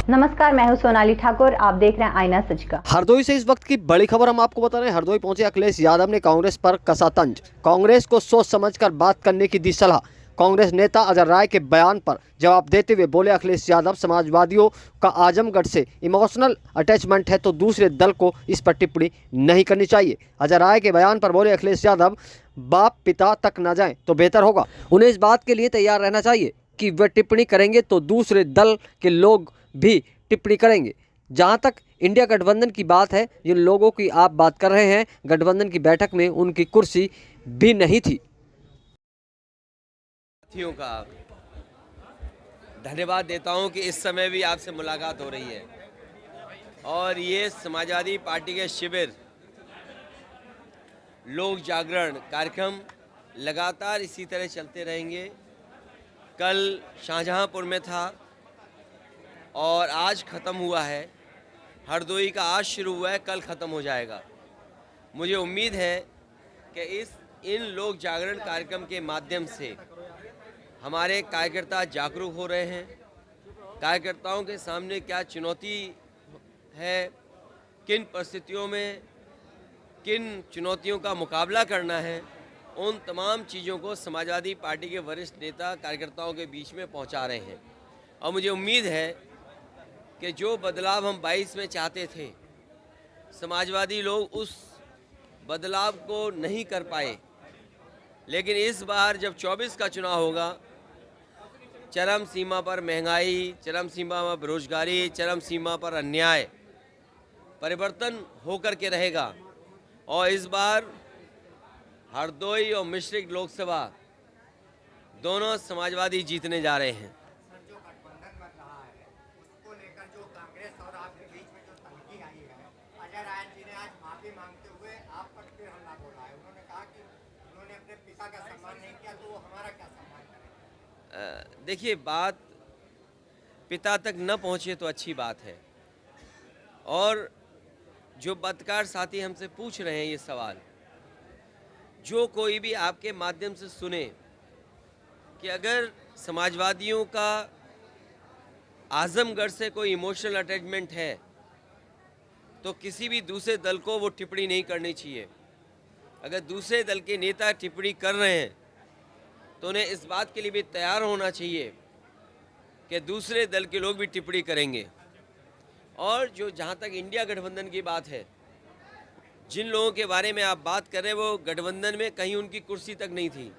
नमस्कार, मैं हूं सोनाली ठाकुर। आप देख रहे हैं आईना सच का। हरदोई से इस वक्त की बड़ी खबर हम आपको बता रहे हैं। हरदोई पहुंचे अखिलेश यादव ने कांग्रेस पर कसा तंज। कांग्रेस को सोच समझकर बात करने की दी सलाह। कांग्रेस नेता अजय राय के बयान पर जवाब देते हुए बोले अखिलेश यादव, समाजवादियों का आजमगढ़ से इमोशनल अटैचमेंट है तो दूसरे दल को इस पर टिप्पणी नहीं करनी चाहिए। अजय राय के बयान पर बोले अखिलेश यादव, बाप पिता तक न जाएं तो बेहतर होगा। उन्हें इस बात के लिए तैयार रहना चाहिए कि वे टिप्पणी करेंगे तो दूसरे दल के लोग भी टिप्पणी करेंगे। जहां तक इंडिया गठबंधन की बात है, जिन लोगों की आप बात कर रहे हैं, गठबंधन की बैठक में उनकी कुर्सी भी नहीं थी। साथियों का धन्यवाद देता हूं कि इस समय भी आपसे मुलाकात हो रही है और ये समाजवादी पार्टी के शिविर लोक जागरण कार्यक्रम लगातार इसी तरह चलते रहेंगे। कल शाहजहांपुर में था और आज ख़त्म हुआ है। हरदोई का आज शुरू हुआ है, कल ख़त्म हो जाएगा। मुझे उम्मीद है कि इन लोक जागरण कार्यक्रम के माध्यम से हमारे कार्यकर्ता जागरूक हो रहे हैं। कार्यकर्ताओं के सामने क्या चुनौती है, किन परिस्थितियों में किन चुनौतियों का मुकाबला करना है, उन तमाम चीज़ों को समाजवादी पार्टी के वरिष्ठ नेता कार्यकर्ताओं के बीच में पहुंचा रहे हैं। और मुझे उम्मीद है कि जो बदलाव हम 22 में चाहते थे, समाजवादी लोग उस बदलाव को नहीं कर पाए, लेकिन इस बार जब 24 का चुनाव होगा, चरम सीमा पर महंगाई, चरम सीमा पर बेरोजगारी, चरम सीमा पर अन्याय परिवर्तन होकर के रहेगा। और इस बार हरदोई और मिश्रिक लोकसभा दोनों समाजवादी जीतने जा रहे हैं। जो गठबंधन बन रहा है उसको लेकर जो कांग्रेस और आपके बीच में जो तंगी आई है, अजय राय जी ने आज माफी मांगते हुए आप पर फिर हमला बोला है। उन्होंने कहा कि उन्होंने अपने पिता का सम्मान नहीं किया तो वो हमारा क्या सम्मान करें। देखिए, बात पिता तक न पहुंचे तो अच्छी बात है। और जो पत्रकार साथी हमसे पूछ रहे हैं ये सवाल, जो कोई भी आपके माध्यम से सुने कि अगर समाजवादियों का आजमगढ़ से कोई इमोशनल अटैचमेंट है तो किसी भी दूसरे दल को वो टिप्पणी नहीं करनी चाहिए। अगर दूसरे दल के नेता टिप्पणी कर रहे हैं तो उन्हें इस बात के लिए भी तैयार होना चाहिए कि दूसरे दल के लोग भी टिप्पणी करेंगे। और जो जहाँ तक इंडिया गठबंधन की बात है, जिन लोगों के बारे में आप बात कर रहे हैं वो गठबंधन में कहीं उनकी कुर्सी तक नहीं थी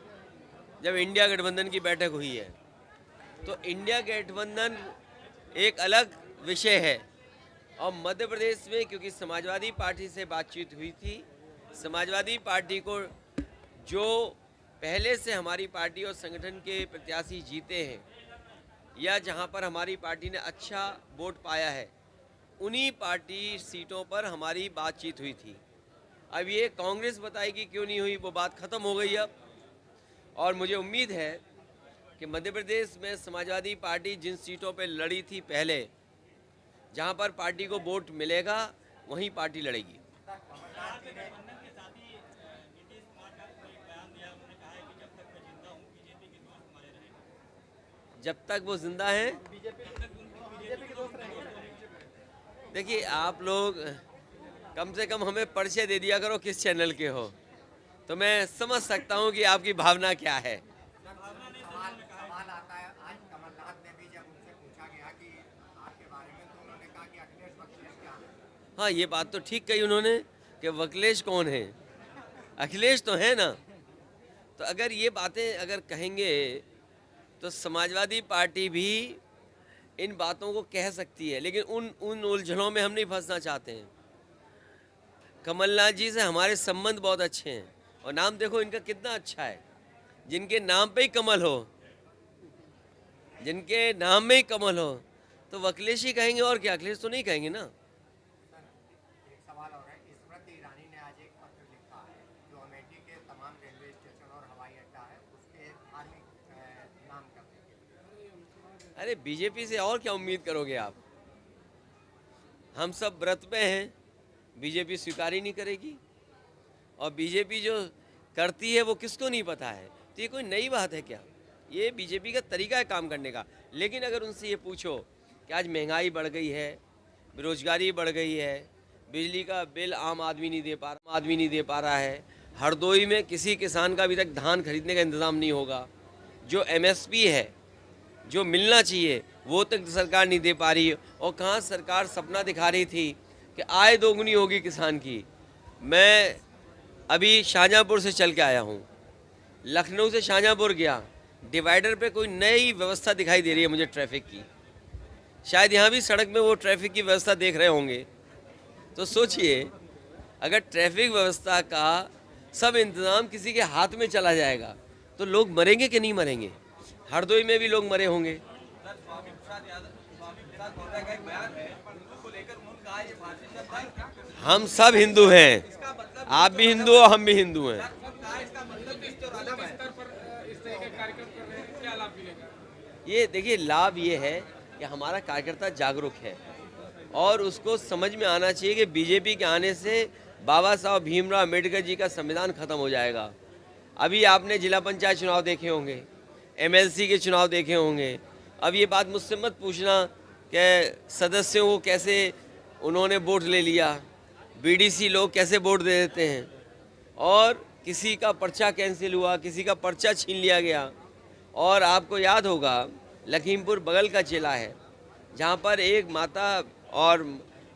जब इंडिया गठबंधन की बैठक हुई है। तो इंडिया गठबंधन एक अलग विषय है। और मध्य प्रदेश में क्योंकि समाजवादी पार्टी से बातचीत हुई थी, समाजवादी पार्टी को जो पहले से हमारी पार्टी और संगठन के प्रत्याशी जीते हैं या जहां पर हमारी पार्टी ने अच्छा वोट पाया है, उन्हीं पार्टी सीटों पर हमारी बातचीत हुई थी। अब ये कांग्रेस बताएगी क्यों नहीं हुई, वो बात ख़त्म हो गई अब। और मुझे उम्मीद है कि मध्य प्रदेश में समाजवादी पार्टी जिन सीटों पर लड़ी थी पहले, जहां पर पार्टी को वोट मिलेगा वहीं पार्टी लड़ेगी। जब तक वो जिंदा हैं, देखिए आप लोग कम से कम हमें परिचय दे दिया करो किस चैनल के हो, तो मैं समझ सकता हूं कि आपकी भावना क्या है। सवाल आता है, आज कमलनाथ ने भी जब उनसे पूछा गया कि आपके बारे में, तो उन्होंने कहा कि अखिलेश वकीलेश क्या है। हाँ, ये बात तो ठीक कही उन्होंने कि वकीलेश कौन है, अखिलेश तो है ना। तो अगर ये बातें अगर कहेंगे तो समाजवादी पार्टी भी इन बातों को कह सकती है, लेकिन उन उलझनों में हम नहीं फंसना चाहते हैं। कमलनाथ जी से हमारे संबंध बहुत अच्छे हैं और नाम देखो इनका कितना अच्छा है। जिनके नाम पे ही कमल हो, जिनके नाम में ही कमल हो, तो वकीलेश ही कहेंगे और क्या, अखिलेश तो नहीं कहेंगे ना। एक सवाल और है, स्मृति ईरानी ने आज एक पत्र लिखा है जो अमेठी के तमाम रेलवे स्टेशन और हवाई अड्डा है उसके धार्मिक नाम करने के लिए। अरे बीजेपी से और क्या उम्मीद करोगे आप। हम सब व्रत पे हैं, बीजेपी स्वीकार ही नहीं करेगी। और बीजेपी जो करती है वो किसको नहीं पता है, तो ये कोई नई बात है क्या। ये बीजेपी का तरीका है काम करने का। लेकिन अगर उनसे ये पूछो कि आज महंगाई बढ़ गई है, बेरोजगारी बढ़ गई है, बिजली का बिल आम आदमी नहीं दे पा रहा है। हरदोई में किसी किसान का अभी तक धान खरीदने का इंतज़ाम नहीं होगा। जो MSP है, जो मिलना चाहिए, वो तक सरकार नहीं दे पा रही है। और कहाँ सरकार सपना दिखा रही थी कि आय दोगुनी होगी किसान की। मैं अभी शाहजहाँपुर से चल के आया हूँ, लखनऊ से शाहजहाँपुर गया, डिवाइडर पे कोई नई व्यवस्था दिखाई दे रही है मुझे ट्रैफिक की। शायद यहाँ भी सड़क में वो ट्रैफिक की व्यवस्था देख रहे होंगे। तो सोचिए, अगर ट्रैफिक व्यवस्था का सब इंतज़ाम किसी के हाथ में चला जाएगा तो लोग मरेंगे कि नहीं मरेंगे? हरदोई में भी लोग मरे होंगे। हम सब हिंदू हैं, आप भी हिंदू हो, हम भी हिंदू हैं। ये देखिए, लाभ ये है कि हमारा कार्यकर्ता जागरूक है और उसको समझ में आना चाहिए कि बीजेपी के आने से बाबा साहब भीमराव अम्बेडकर जी का संविधान खत्म हो जाएगा। अभी आपने जिला पंचायत चुनाव देखे होंगे, MLC के चुनाव देखे होंगे। अब ये बात मुझसे मत पूछना कि सदस्यों को कैसे उन्होंने वोट ले लिया, BDC लोग कैसे वोट दे देते हैं, और किसी का पर्चा कैंसिल हुआ, किसी का पर्चा छीन लिया गया। और आपको याद होगा, लखीमपुर बगल का जिला है जहाँ पर एक माता और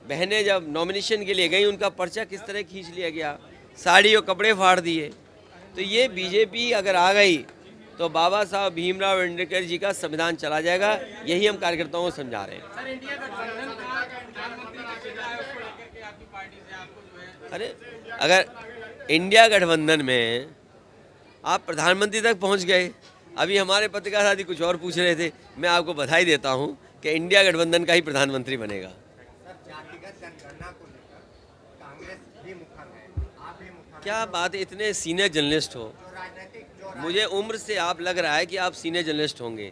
बहनें जब नॉमिनेशन के लिए गई, उनका पर्चा किस तरह खींच लिया गया, साड़ी और कपड़े फाड़ दिए। तो ये बीजेपी अगर आ गई तो बाबा साहब भीमराव अम्बेडकर जी का संविधान चला जाएगा। यही हम कार्यकर्ताओं को समझा रहे हैं। अरे अगर इंडिया गठबंधन में आप प्रधानमंत्री तक पहुंच गए, अभी हमारे पत्रकार साथी कुछ और पूछ रहे थे, मैं आपको बधाई देता हूं कि इंडिया गठबंधन का ही प्रधानमंत्री बनेगा। जातिगत जनगणना को लेकर कांग्रेस भी मुखर है, आप भी मुखर हैं। क्या बात है, इतने सीनियर जर्नलिस्ट हो, मुझे उम्र से आप लग रहा है कि आप सीनियर जर्नलिस्ट होंगे।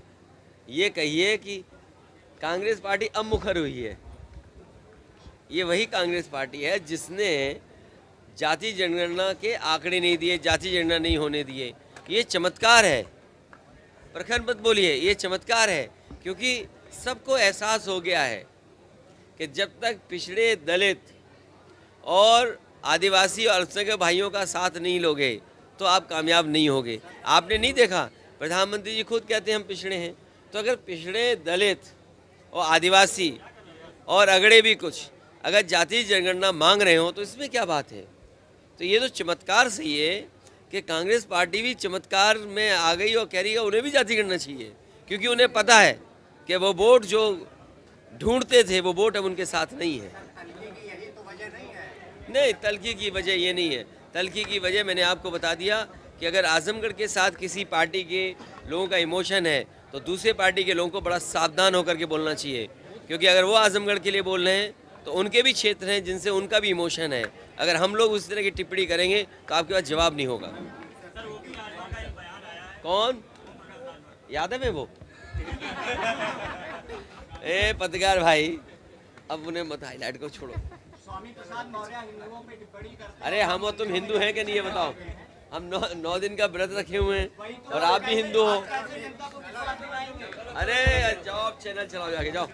ये कहिए कि कांग्रेस पार्टी अब मुखर हुई है। ये वही कांग्रेस पार्टी है जिसने जाति जनगणना के आंकड़े नहीं दिए, जाति जनगणना नहीं होने दिए। ये चमत्कार है, प्रखर मत बोलिए, ये चमत्कार है। क्योंकि सबको एहसास हो गया है कि जब तक पिछड़े, दलित और आदिवासी और अल्पसंख्यक भाइयों का साथ नहीं लोगे तो आप कामयाब नहीं होगे। आपने नहीं देखा, प्रधानमंत्री जी खुद कहते हैं हम पिछड़े हैं। तो अगर पिछड़े, दलित और आदिवासी और अगड़े भी कुछ अगर जाति जनगणना मांग रहे हो तो इसमें क्या बात है? तो ये तो चमत्कार सही है कि कांग्रेस पार्टी भी चमत्कार में आ गई और कह रही है उन्हें भी जाति करना चाहिए, क्योंकि उन्हें पता है कि वो वोट जो ढूंढते थे वो वोट अब उनके साथ नहीं है। नहीं, तल्खी की वजह ये नहीं है। तल्खी की वजह मैंने आपको बता दिया कि अगर आजमगढ़ के साथ किसी पार्टी के लोगों का इमोशन है तो दूसरे पार्टी के लोगों को बड़ा सावधान होकर के बोलना चाहिए, क्योंकि अगर वो आजमगढ़ के लिए बोल रहे हैं तो उनके भी क्षेत्र हैं जिनसे उनका भी इमोशन है। अगर हम लोग उस तरह की टिप्पणी करेंगे तो आपके पास जवाब नहीं होगा। कौन यादव है वो? ए पत्रकार भाई, अब उन्हें मत हाईलाइट को छोड़ो। स्वामी प्रसाद मौर्य हिंदुओं पे टिप्पणी करते अरे हम और तुम हिंदू हैं कि नहीं, ये बताओ। हम 9 दिन का व्रत रखे हुए हैं और आप भी हिंदू हो। अरे जाओ, आप चैनल चलाओ, जाके जाओ।